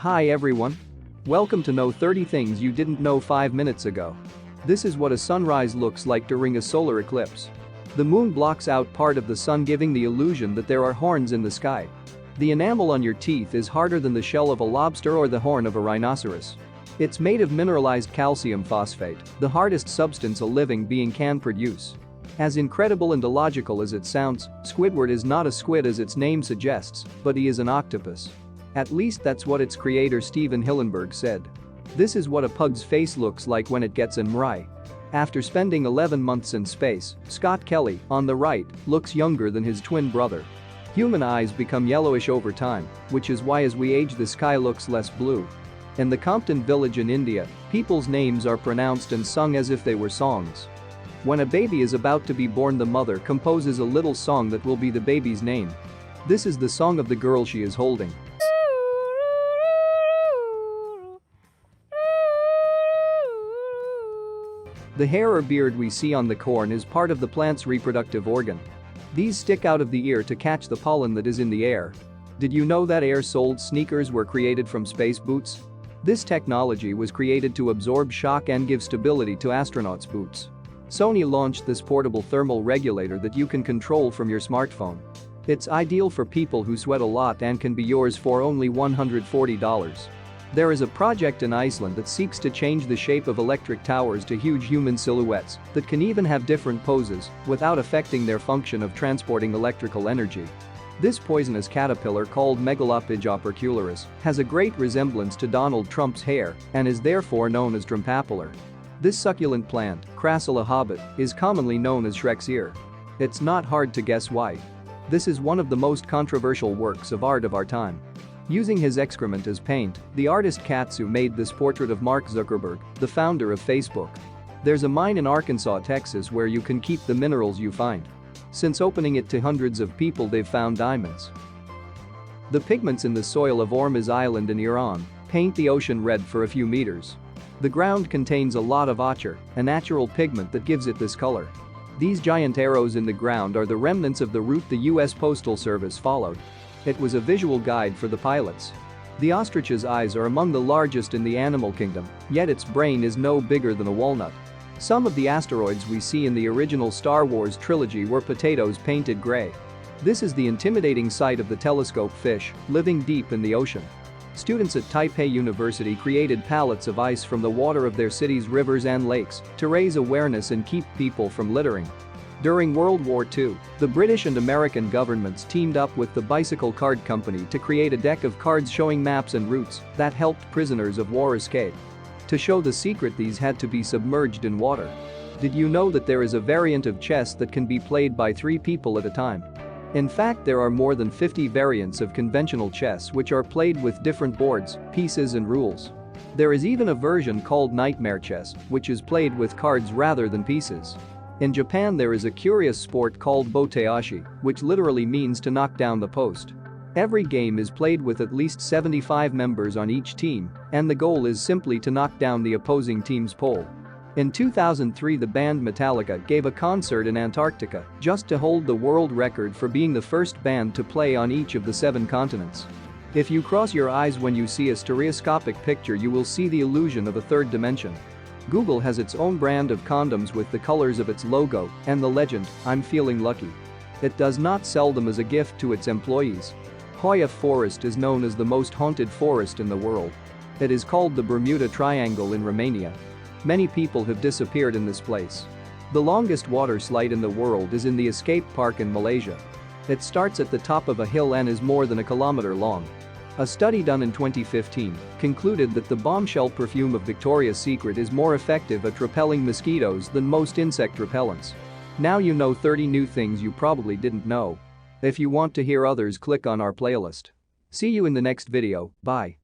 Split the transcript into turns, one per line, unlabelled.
Hi everyone. Welcome to Know 30 Things You Didn't Know 5 minutes ago. This is what a sunrise looks like during a solar eclipse. The moon blocks out part of the sun, giving the illusion that there are horns in the sky. The enamel on your teeth is harder than the shell of a lobster or the horn of a rhinoceros. It's made of mineralized calcium phosphate, the hardest substance a living being can produce. As incredible and illogical as it sounds, Squidward is not a squid as its name suggests, but he is an octopus. At least that's what its creator Steven Hillenburg said. This is what a pug's face looks like when it gets MRI. After spending 11 months in space, Scott Kelly, on the right, looks younger than his twin brother. Human eyes become yellowish over time, which is why as we age the sky looks less blue. In the Compton village in India, people's names are pronounced and sung as if they were songs. When a baby is about to be born, the mother composes a little song that will be the baby's name. This is the song of the girl she is holding. The hair or beard we see on the corn is part of the plant's reproductive organ. These stick out of the ear to catch the pollen that is in the air. Did you know that air-soled sneakers were created from space boots? This technology was created to absorb shock and give stability to astronauts' boots. Sony launched this portable thermal regulator that you can control from your smartphone. It's ideal for people who sweat a lot and can be yours for only $140. There is a project in Iceland that seeks to change the shape of electric towers to huge human silhouettes that can even have different poses without affecting their function of transporting electrical energy. This poisonous caterpillar called Megalopyge opercularis has a great resemblance to Donald Trump's hair and is therefore known as Trumpapular. This succulent plant, Crassula hobbit, is commonly known as Shrek's ear. It's not hard to guess why. This is one of the most controversial works of art of our time. Using his excrement as paint, the artist Katsu made this portrait of Mark Zuckerberg, the founder of Facebook. There's a mine in Arkansas, Texas where you can keep the minerals you find. Since opening it to hundreds of people, they've found diamonds. The pigments in the soil of Ormuz Island in Iran paint the ocean red for a few meters. The ground contains a lot of ochre, a natural pigment that gives it this color. These giant arrows in the ground are the remnants of the route the U.S. Postal Service followed. It was a visual guide for the pilots. The ostrich's eyes are among the largest in the animal kingdom, yet its brain is no bigger than a walnut. Some of the asteroids we see in the original Star Wars trilogy were potatoes painted gray. This is the intimidating sight of the telescope fish, living deep in the ocean. Students at Taipei University created pallets of ice from the water of their city's rivers and lakes to raise awareness and keep people from littering. During World War II, the British and American governments teamed up with the Bicycle Card Company to create a deck of cards showing maps and routes that helped prisoners of war escape. To show the secret, these had to be submerged in water. Did you know that there is a variant of chess that can be played by 3 people at a time? In fact, there are more than 50 variants of conventional chess which are played with different boards, pieces and rules. There is even a version called Nightmare Chess, which is played with cards rather than pieces. In Japan, there is a curious sport called boteashi, which literally means to knock down the post. Every game is played with at least 75 members on each team, and the goal is simply to knock down the opposing team's pole. In 2003, the band Metallica gave a concert in Antarctica just to hold the world record for being the first band to play on each of the 7 continents. If you cross your eyes when you see a stereoscopic picture, you will see the illusion of a third dimension. Google has its own brand of condoms with the colors of its logo and the legend, "I'm feeling lucky." It does not sell them as a gift to its employees. Hoya Forest is known as the most haunted forest in the world. It is called the Bermuda Triangle in Romania. Many people have disappeared in this place. The longest water slide in the world is in the Escape Park in Malaysia. It starts at the top of a hill and is more than a kilometer long. A study done in 2015 concluded that the bombshell perfume of Victoria's Secret is more effective at repelling mosquitoes than most insect repellents. Now you know 30 new things you probably didn't know. If you want to hear others, click on our playlist. See you in the next video, bye.